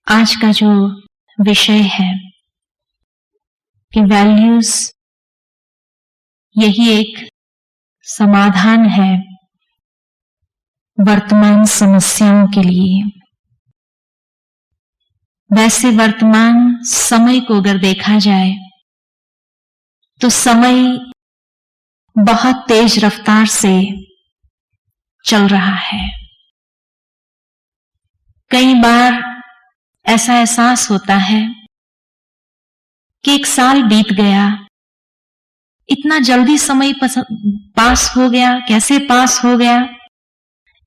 आज का जो विषय है कि वैल्यूज, यही एक समाधान है वर्तमान समस्याओं के लिए। वैसे वर्तमान समय को अगर देखा जाए तो समय बहुत तेज रफ्तार से चल रहा है। कई बार ऐसा एहसास होता है कि एक साल बीत गया, इतना जल्दी समय पास हो गया, कैसे पास हो गया।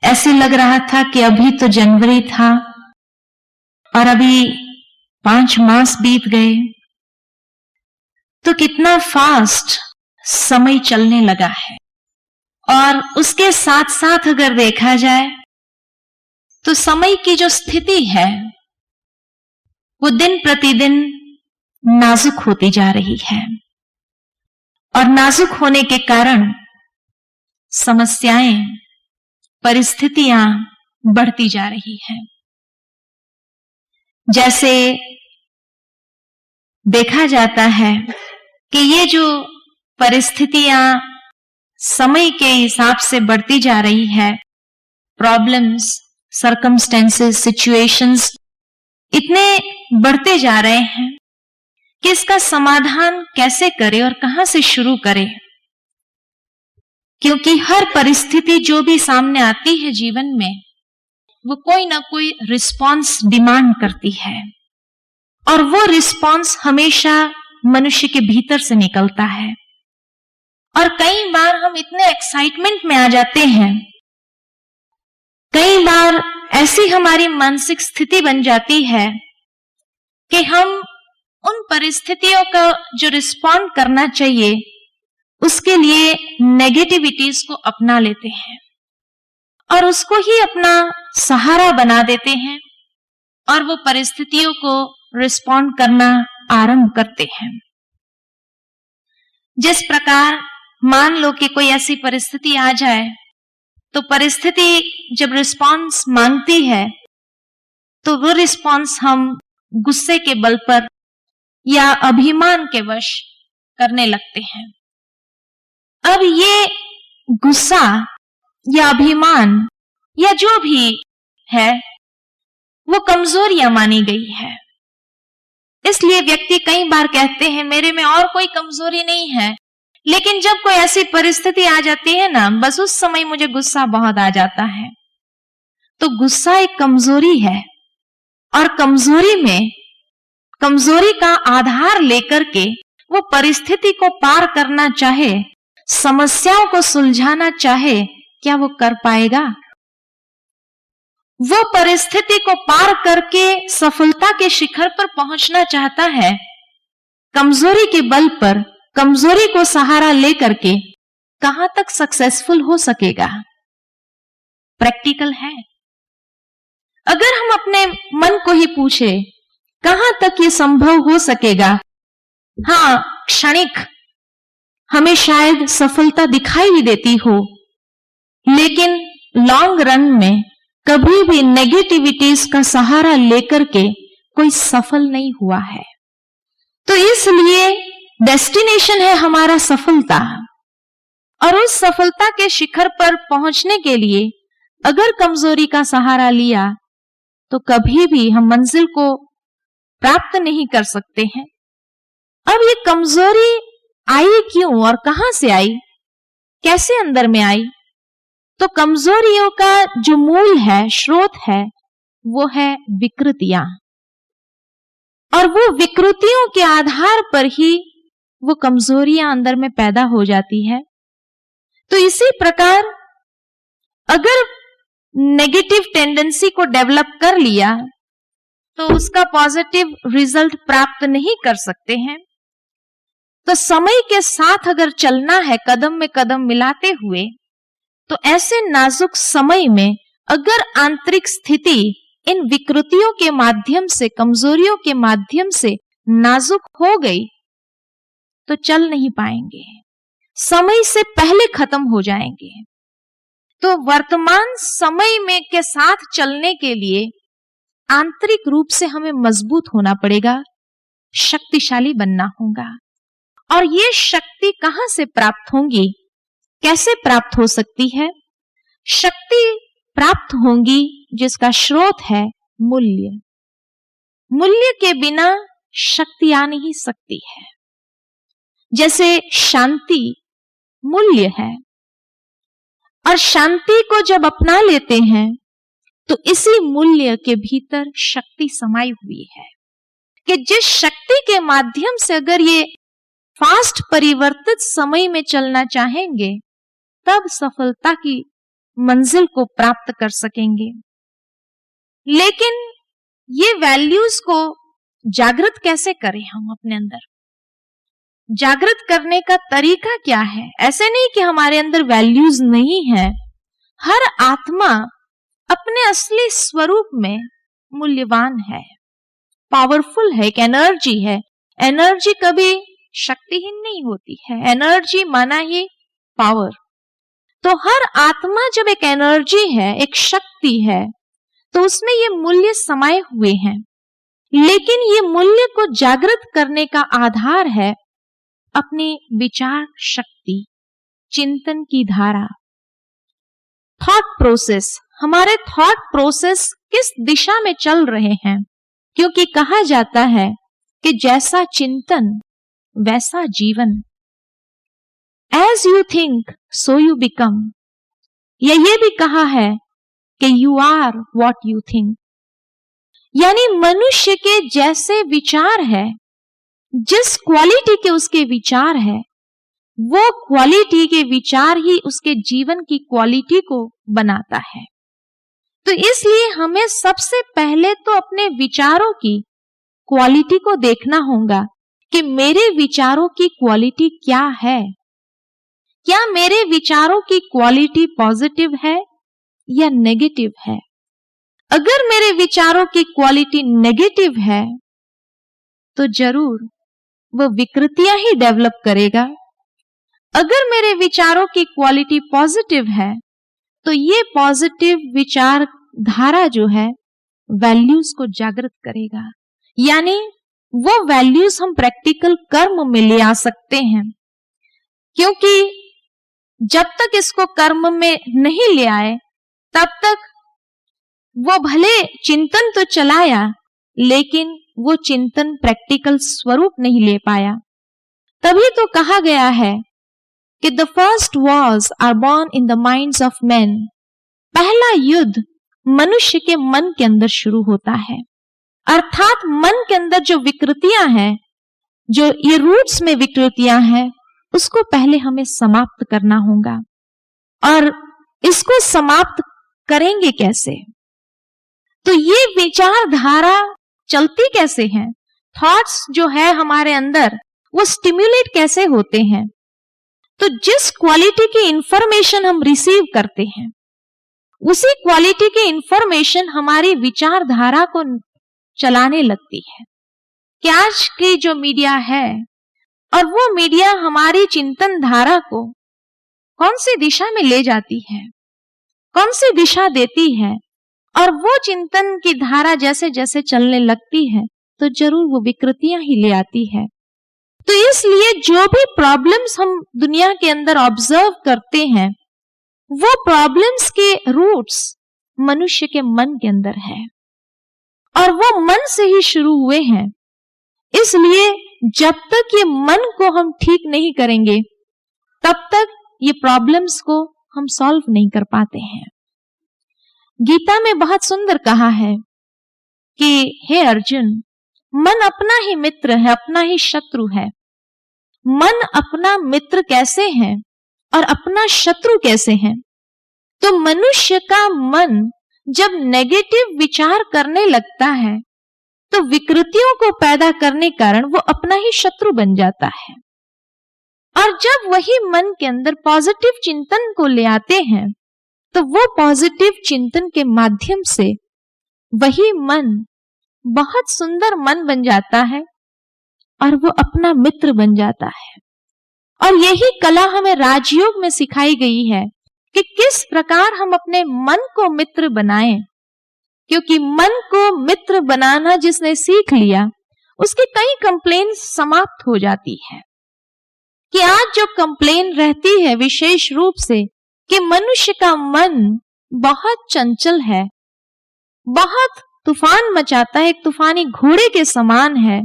ऐसे लग रहा था कि अभी तो जनवरी था और अभी 5 मास बीत गए। तो कितना फास्ट समय चलने लगा है। और उसके साथ साथ अगर देखा जाए तो समय की जो स्थिति है वो दिन प्रतिदिन नाजुक होती जा रही है और नाजुक होने के कारण समस्याएं, परिस्थितियां बढ़ती जा रही हैं। जैसे देखा जाता है कि ये जो परिस्थितियां समय के हिसाब से बढ़ती जा रही है, प्रॉब्लम्स, सर्कमस्टेंसेस, सिचुएशंस इतने बढ़ते जा रहे हैं कि इसका समाधान कैसे करें और कहां से शुरू करें। क्योंकि हर परिस्थिति जो भी सामने आती है जीवन में, वो कोई ना कोई रिस्पॉन्स डिमांड करती है और वो रिस्पॉन्स हमेशा मनुष्य के भीतर से निकलता है। और कई बार हम इतने एक्साइटमेंट में आ जाते हैं, कई बार ऐसी हमारी मानसिक स्थिति बन जाती है कि हम उन परिस्थितियों का जो रिस्पॉन्ड करना चाहिए उसके लिए नेगेटिविटीज को अपना लेते हैं और उसको ही अपना सहारा बना देते हैं और वो परिस्थितियों को रिस्पॉन्ड करना आरंभ करते हैं। जिस प्रकार मान लो कि कोई ऐसी परिस्थिति आ जाए तो परिस्थिति जब रिस्पॉन्स मांगती है तो वो रिस्पॉन्स हम गुस्से के बल पर या अभिमान के वश करने लगते हैं। अब ये गुस्सा या अभिमान या जो भी है वो कमजोरियां मानी गई है। इसलिए व्यक्ति कई बार कहते हैं मेरे में और कोई कमजोरी नहीं है, लेकिन जब कोई ऐसी परिस्थिति आ जाती है ना, बस उस समय मुझे गुस्सा बहुत आ जाता है। तो गुस्सा एक कमजोरी है और कमजोरी में कमजोरी का आधार लेकर के वो परिस्थिति को पार करना चाहे, समस्याओं को सुलझाना चाहे, क्या वो कर पाएगा? वो परिस्थिति को पार करके सफलता के शिखर पर पहुंचना चाहता है, कमजोरी के बल पर, कमजोरी को सहारा लेकर के कहां तक सक्सेसफुल हो सकेगा? प्रैक्टिकल है। अगर हम अपने मन को ही पूछे कहां तक ये संभव हो सकेगा? हां, क्षणिक हमें शायद सफलता दिखाई भी देती हो, लेकिन लॉन्ग रन में कभी भी नेगेटिविटीज का सहारा लेकर के कोई सफल नहीं हुआ है। तो इसलिए डेस्टिनेशन है हमारा सफलता, और उस सफलता के शिखर पर पहुंचने के लिए अगर कमजोरी का सहारा लिया तो कभी भी हम मंजिल को प्राप्त नहीं कर सकते हैं। अब ये कमजोरी आई क्यों और कहां से आई, कैसे अंदर में आई? तो कमजोरियों का जो मूल है, स्रोत है, वो है विकृतियां, और वो विकृतियों के आधार पर ही वो कमजोरियां अंदर में पैदा हो जाती है। तो इसी प्रकार अगर नेगेटिव टेंडेंसी को डेवलप कर लिया तो उसका पॉजिटिव रिजल्ट प्राप्त नहीं कर सकते हैं। तो समय के साथ अगर चलना है, कदम में कदम मिलाते हुए, तो ऐसे नाजुक समय में अगर आंतरिक स्थिति इन विकृतियों के माध्यम से, कमजोरियों के माध्यम से नाजुक हो गई तो चल नहीं पाएंगे, समय से पहले खत्म हो जाएंगे। तो वर्तमान समय में के साथ चलने के लिए आंतरिक रूप से हमें मजबूत होना पड़ेगा, शक्तिशाली बनना होगा। और ये शक्ति कहां से प्राप्त होंगी, कैसे प्राप्त हो सकती है? शक्ति प्राप्त होंगी जिसका स्रोत है मूल्य। मूल्य के बिना शक्ति आ नहीं सकती है। जैसे शांति मूल्य है, और शांति को जब अपना लेते हैं तो इसी मूल्य के भीतर शक्ति समाई हुई है कि जिस शक्ति के माध्यम से अगर ये फास्ट परिवर्तित समय में चलना चाहेंगे तब सफलता की मंजिल को प्राप्त कर सकेंगे। लेकिन ये वैल्यूज को जागृत कैसे करें हम अपने अंदर? जागृत करने का तरीका क्या है? ऐसे नहीं कि हमारे अंदर वैल्यूज नहीं है। हर आत्मा अपने असली स्वरूप में मूल्यवान है, पावरफुल है, एक एनर्जी है। एनर्जी कभी शक्तिहीन नहीं होती है। एनर्जी माना ही पावर। तो हर आत्मा जब एक एनर्जी है, एक शक्ति है, तो उसमें ये मूल्य समाये हुए हैं। लेकिन ये मूल्य को जागृत करने का आधार है अपनी विचार शक्ति, चिंतन की धारा, थॉट प्रोसेस। हमारे थॉट प्रोसेस किस दिशा में चल रहे हैं? क्योंकि कहा जाता है कि जैसा चिंतन वैसा जीवन। As you think so you become. या ये भी कहा है कि you are what you think. यानी मनुष्य के जैसे विचार है, जिस क्वालिटी के उसके विचार है, वो क्वालिटी के विचार ही उसके जीवन की क्वालिटी को बनाता है। तो इसलिए हमें सबसे पहले तो अपने विचारों की क्वालिटी को देखना होगा कि मेरे विचारों की क्वालिटी क्या है। क्या मेरे विचारों की क्वालिटी पॉजिटिव है या नेगेटिव है? अगर मेरे विचारों की क्वालिटी नेगेटिव है तो जरूर वो विकृतियां ही डेवलप करेगा। अगर मेरे विचारों की क्वालिटी पॉजिटिव है तो ये पॉजिटिव विचार धारा जो है वैल्यूज को जागृत करेगा। यानी वो वैल्यूज हम प्रैक्टिकल कर्म में ले आ सकते हैं। क्योंकि जब तक इसको कर्म में नहीं ले आए तब तक वो भले चिंतन तो चलाया, लेकिन वो चिंतन प्रैक्टिकल स्वरूप नहीं ले पाया। तभी तो कहा गया है कि the first wars are born in the minds of man. पहला युद्ध मनुष्य के मन के अंदर शुरू होता है। अर्थात मन के अंदर जो विकृतियां हैं, जो ये रूट्स में विकृतियां हैं, उसको पहले हमें समाप्त करना होगा। और इसको समाप्त करेंगे कैसे? तो ये विचारधारा चलती कैसे हैं? थॉट्स जो है हमारे अंदर वो स्टिम्युलेट कैसे होते हैं? तो जिस क्वालिटी की इंफॉर्मेशन हम रिसीव करते हैं, उसी क्वालिटी की इंफॉर्मेशन हमारी विचारधारा को चलाने लगती है। कि आज की जो मीडिया है, और वो मीडिया हमारी चिंतन धारा को कौन सी दिशा में ले जाती है, कौन सी दिशा देती है, और वो चिंतन की धारा जैसे जैसे चलने लगती है तो जरूर वो विकृतियां ही ले आती है। तो इसलिए जो भी प्रॉब्लम्स हम दुनिया के अंदर ऑब्जर्व करते हैं, वो प्रॉब्लम्स के रूट्स मनुष्य के मन के अंदर है, और वो मन से ही शुरू हुए हैं। इसलिए जब तक ये मन को हम ठीक नहीं करेंगे तब तक ये प्रॉब्लम्स को हम सॉल्व नहीं कर पाते हैं। गीता में बहुत सुंदर कहा है कि हे अर्जुन, मन अपना ही मित्र है, अपना ही शत्रु है। मन अपना मित्र कैसे है और अपना शत्रु कैसे है? तो मनुष्य का मन जब नेगेटिव विचार करने लगता है तो विकृतियों को पैदा करने कारण वो अपना ही शत्रु बन जाता है। और जब वही मन के अंदर पॉजिटिव चिंतन को ले आते हैं तो वो पॉजिटिव चिंतन के माध्यम से वही मन बहुत सुंदर मन बन जाता है और वो अपना मित्र बन जाता है। और यही कला हमें राजयोग में सिखाई गई है कि किस प्रकार हम अपने मन को मित्र बनाएं। क्योंकि मन को मित्र बनाना जिसने सीख लिया, उसकी कई कंप्लेन समाप्त हो जाती है। कि आज जो कंप्लेन रहती है विशेष रूप से कि मनुष्य का मन बहुत चंचल है, बहुत तूफान मचाता है, एक तूफानी घोड़े के समान है।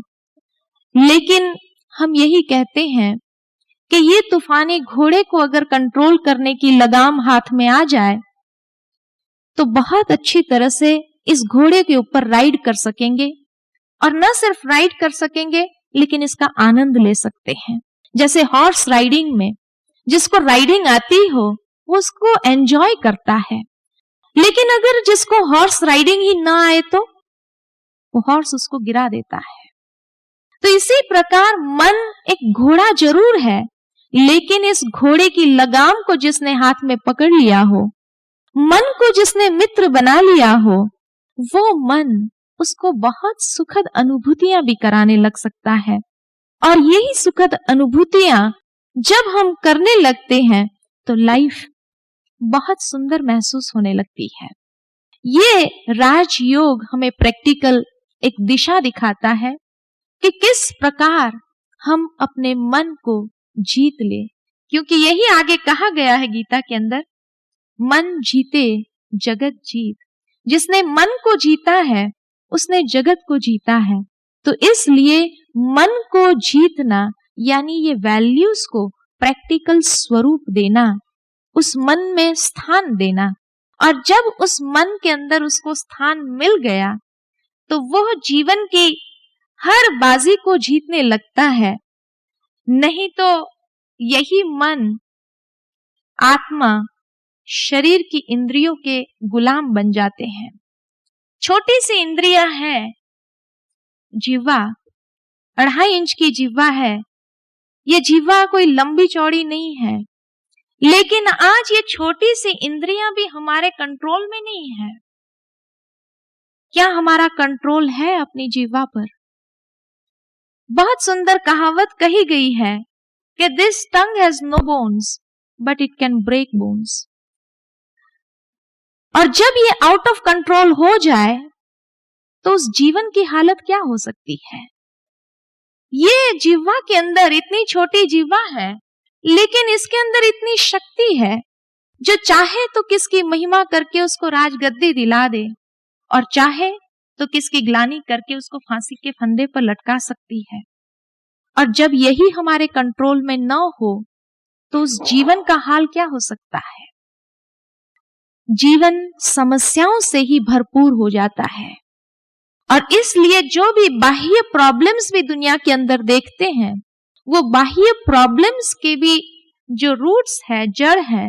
लेकिन हम यही कहते हैं कि ये तूफानी घोड़े को अगर कंट्रोल करने की लगाम हाथ में आ जाए तो बहुत अच्छी तरह से इस घोड़े के ऊपर राइड कर सकेंगे, और न सिर्फ राइड कर सकेंगे लेकिन इसका आनंद ले सकते हैं। जैसे हॉर्स राइडिंग में जिसको राइडिंग आती हो वो उसको एंजॉय करता है, लेकिन अगर जिसको हॉर्स राइडिंग ही ना आए तो वो हॉर्स उसको गिरा देता है। तो इसी प्रकार मन एक घोड़ा जरूर है, लेकिन इस घोड़े की लगाम को जिसने हाथ में पकड़ लिया हो, मन को जिसने मित्र बना लिया हो, वो मन उसको बहुत सुखद अनुभूतियां भी कराने लग सकता है। और यही सुखद अनुभूतियां जब हम करने लगते हैं तो लाइफ बहुत सुंदर महसूस होने लगती है। ये राजयोग हमें प्रैक्टिकल एक दिशा दिखाता है कि किस प्रकार हम अपने मन को जीत ले, क्योंकि यही आगे कहा गया है गीता के अंदर, मन जीते जगत जीत। जिसने मन को जीता है उसने जगत को जीता है। तो इसलिए मन को जीतना यानी ये वैल्यूज को प्रैक्टिकल स्वरूप देना, उस मन में स्थान देना, और जब उस मन के अंदर उसको स्थान मिल गया तो वह जीवन की हर बाजी को जीतने लगता है। नहीं तो यही मन, आत्मा, शरीर की इंद्रियों के गुलाम बन जाते हैं। छोटी सी इंद्रिया है जिह्वा, 2.5 इंच की जिह्वा है। ये जिह्वा कोई लंबी चौड़ी नहीं है, लेकिन आज ये छोटी सी इंद्रियां भी हमारे कंट्रोल में नहीं है। क्या हमारा कंट्रोल है अपनी जिह्वा पर? बहुत सुंदर कहावत कही गई है कि this tongue has no bones but it can break bones. और जब ये आउट ऑफ कंट्रोल हो जाए तो उस जीवन की हालत क्या हो सकती है? ये जिह्वा के अंदर इतनी छोटी जिह्वा है, लेकिन इसके अंदर इतनी शक्ति है, जो चाहे तो किसकी महिमा करके उसको राजगद्दी दिला दे, और चाहे तो किसकी ग्लानि करके उसको फांसी के फंदे पर लटका सकती है। और जब यही हमारे कंट्रोल में न हो तो उस जीवन का हाल क्या हो सकता है? जीवन समस्याओं से ही भरपूर हो जाता है। और इसलिए जो भी बाह्य प्रॉब्लम्स भी दुनिया के अंदर देखते हैं, वो बाह्य प्रॉब्लम्स के भी जो रूट्स है, जड़ है,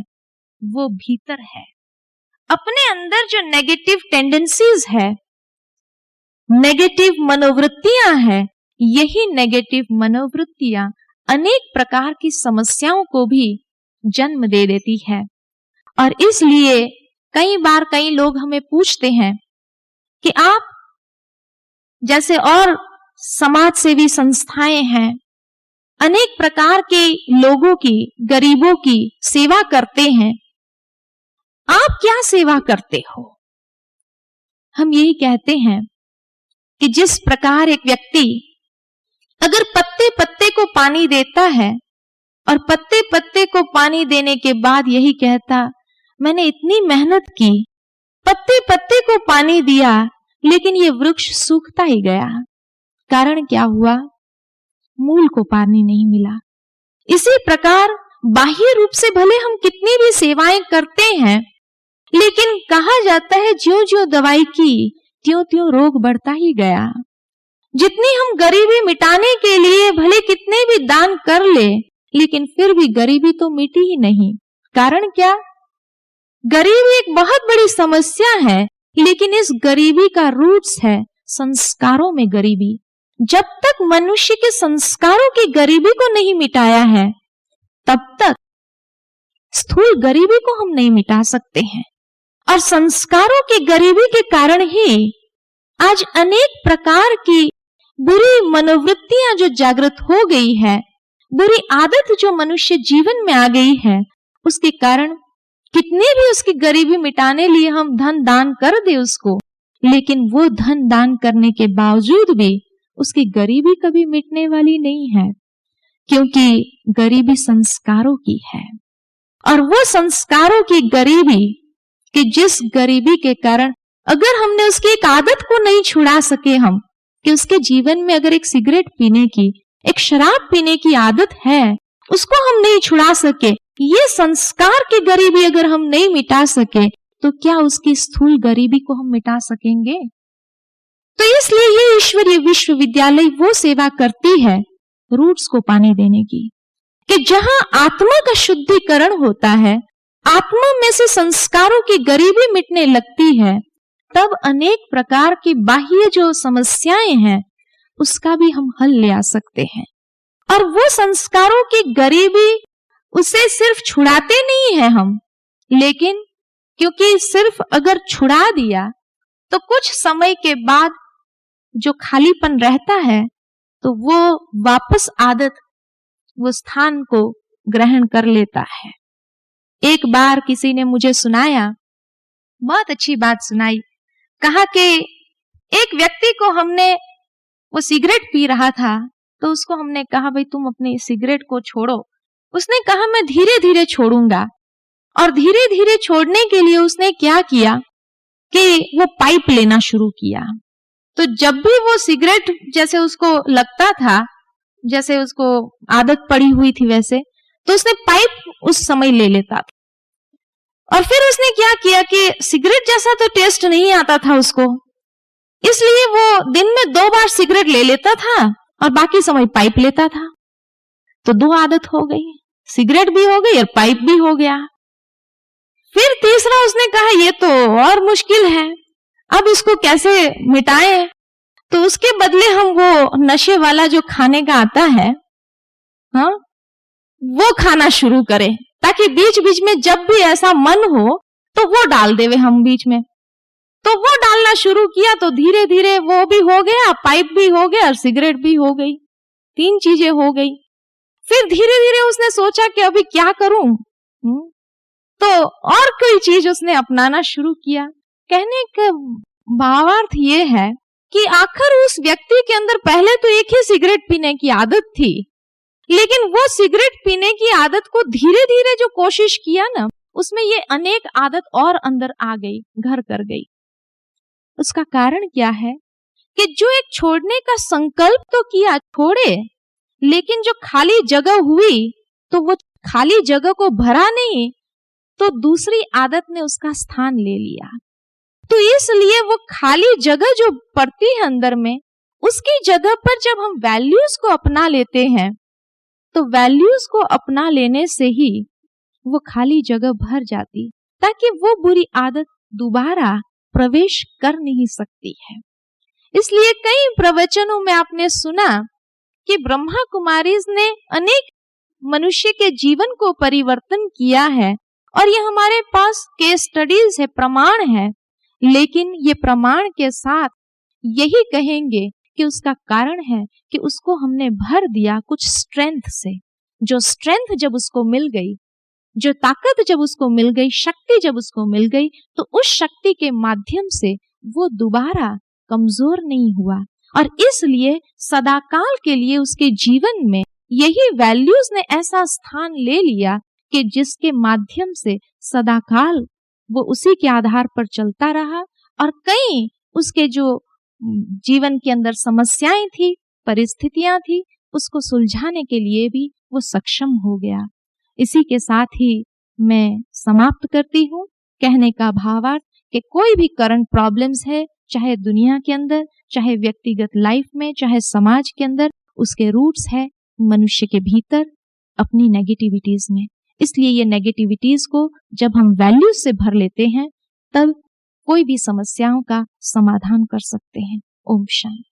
वो भीतर है। अपने अंदर जो नेगेटिव टेंडेंसीज है, नेगेटिव मनोवृत्तियां हैं, यही नेगेटिव मनोवृत्तियां अनेक प्रकार की समस्याओं को भी जन्म दे देती है। और इसलिए कई बार कई लोग हमें पूछते हैं कि आप जैसे और समाज सेवी संस्थाएं हैं, अनेक प्रकार के लोगों की, गरीबों की सेवा करते हैं, आप क्या सेवा करते हो? हम यही कहते हैं कि जिस प्रकार एक व्यक्ति अगर पत्ते पत्ते को पानी देता है और पत्ते पत्ते को पानी देने के बाद यही कहता, मैंने इतनी मेहनत की, पत्ते पत्ते को पानी दिया, लेकिन ये वृक्ष सूखता ही गया। कारण क्या हुआ? मूल को पानी नहीं मिला। इसी प्रकार बाह्य रूप से भले हम कितनी भी सेवाएं करते हैं, लेकिन कहा जाता है ज्यों-ज्यों दवाई की त्यों-त्यों रोग बढ़ता ही गया। जितनी हम गरीबी मिटाने के लिए भले कितने भी दान कर ले, लेकिन फिर भी गरीबी तो मिटी ही नहीं। कारण क्या? गरीबी एक बहुत बड़ी समस्या है, लेकिन इस गरीबी का रूट्स है संस्कारों में गरीबी। जब तक मनुष्य के संस्कारों की गरीबी को नहीं मिटाया है, तब तक स्थूल गरीबी को हम नहीं मिटा सकते हैं। और संस्कारों की गरीबी के कारण ही आज अनेक प्रकार की बुरी मनोवृत्तियां जो जागृत हो गई है, बुरी आदत जो मनुष्य जीवन में आ गई है, उसके कारण कितने भी उसकी गरीबी मिटाने लिए हम धन दान कर दे उसको, लेकिन वो धन दान करने के बावजूद भी उसकी गरीबी कभी मिटने वाली नहीं है, क्योंकि गरीबी संस्कारों की है। और वो संस्कारों की गरीबी कि जिस गरीबी के कारण अगर हमने उसकी एक आदत को नहीं छुड़ा सके, हम कि उसके जीवन में अगर एक सिगरेट पीने की, एक शराब पीने की आदत है, उसको हम नहीं छुड़ा सके, ये संस्कार की गरीबी अगर हम नहीं मिटा सके, तो क्या उसकी स्थूल गरीबी को हम मिटा सकेंगे? तो इसलिए ये ईश्वरीय विश्वविद्यालय वो सेवा करती है रूट्स को पानी देने की, कि जहां आत्मा का शुद्धिकरण होता है, आत्मा में से संस्कारों की गरीबी मिटने लगती है, तब अनेक प्रकार की बाह्य जो समस्याएं हैं उसका भी हम हल ले आ सकते हैं। और वो संस्कारों की गरीबी उसे सिर्फ छुड़ाते नहीं है हम, लेकिन क्योंकि सिर्फ अगर छुड़ा दिया तो कुछ समय के बाद जो खालीपन रहता है तो वो वापस आदत वो स्थान को ग्रहण कर लेता है। एक बार किसी ने मुझे सुनाया, बहुत अच्छी बात सुनाई। कहा कि एक व्यक्ति को हमने, वो सिगरेट पी रहा था, तो उसको हमने कहा भाई तुम अपनी सिगरेट को छोड़ो। उसने कहा मैं धीरे धीरे छोड़ूंगा। और धीरे धीरे छोड़ने के लिए उसने क्या किया कि वो पाइप लेना शुरू किया। तो जब भी वो सिगरेट जैसे उसको लगता था, जैसे उसको आदत पड़ी हुई थी वैसे, तो उसने पाइप उस समय ले लेता था। और फिर उसने क्या किया कि सिगरेट जैसा तो टेस्ट नहीं आता था उसको, इसलिए वो दिन में 2 बार सिगरेट ले लेता था और बाकी समय पाइप लेता था। तो 2 आदत हो गई, सिगरेट भी हो गई और पाइप भी हो गया। फिर तीसरा उसने कहा ये तो और मुश्किल है, अब इसको कैसे मिटाएं? तो उसके बदले हम वो नशे वाला जो खाने का आता है, हाँ, वो खाना शुरू करें, ताकि बीच बीच में जब भी ऐसा मन हो तो वो डाल देवे हम बीच में। तो वो डालना शुरू किया तो धीरे धीरे वो भी हो गया, पाइप भी हो गया और सिगरेट भी हो गई, 3 चीजें हो गई। फिर धीरे धीरे उसने सोचा कि अभी क्या करूं, तो और कोई चीज उसने अपनाना शुरू किया। कहने का भावार्थ ये है कि आखिर उस व्यक्ति के अंदर पहले तो एक ही सिगरेट पीने की आदत थी, लेकिन वो सिगरेट पीने की आदत को धीरे धीरे जो कोशिश किया ना, उसमें ये अनेक आदत और अंदर आ गई, घर कर गई। उसका कारण क्या है कि जो एक छोड़ने का संकल्प तो किया, छोड़े, लेकिन जो खाली जगह हुई तो वो खाली जगह को भरा नहीं, तो दूसरी आदत ने उसका स्थान ले लिया। तो इसलिए वो खाली जगह जो पड़ती है अंदर में, उसकी जगह पर जब हम वैल्यूज को अपना लेते हैं, तो वैल्यूज को अपना लेने से ही वो खाली जगह भर जाती, ताकि वो बुरी आदत दोबारा प्रवेश कर नहीं सकती है। इसलिए कई प्रवचनों में आपने सुना कि ब्रह्मा कुमारीज ने अनेक मनुष्य के जीवन को परिवर्तन किया है, और ये हमारे पास केस स्टडीज है, प्रमाण है। लेकिन ये प्रमाण के साथ यही कहेंगे कि उसका कारण है कि उसको हमने भर दिया कुछ स्ट्रेंथ से। जो स्ट्रेंथ जब उसको मिल गई, जो ताकत जब उसको मिल गई, शक्ति जब उसको मिल गई, तो उस शक्ति के माध्यम से वो दोबारा कमजोर नहीं हुआ। और इसलिए सदाकाल के लिए उसके जीवन में यही वैल्यूज ने ऐसा स्थान ले लिया कि जिसके माध्यम से सदाकाल वो उसी के आधार पर चलता रहा। और कई उसके जो जीवन के अंदर समस्याएं थी, परिस्थितियां थी, उसको सुलझाने के लिए भी वो सक्षम हो गया। इसी के साथ ही मैं समाप्त करती हूँ। कहने का भावार्थ कि कोई भी करंट प्रॉब्लम्स है, चाहे दुनिया के अंदर, चाहे व्यक्तिगत लाइफ में, चाहे समाज के अंदर, उसके रूट्स है मनुष्य के भीतर, अपनी नेगेटिविटीज में। इसलिए ये नेगेटिविटीज को जब हम वैल्यूज से भर लेते हैं, तब कोई भी समस्याओं का समाधान कर सकते हैं। ओम शांति।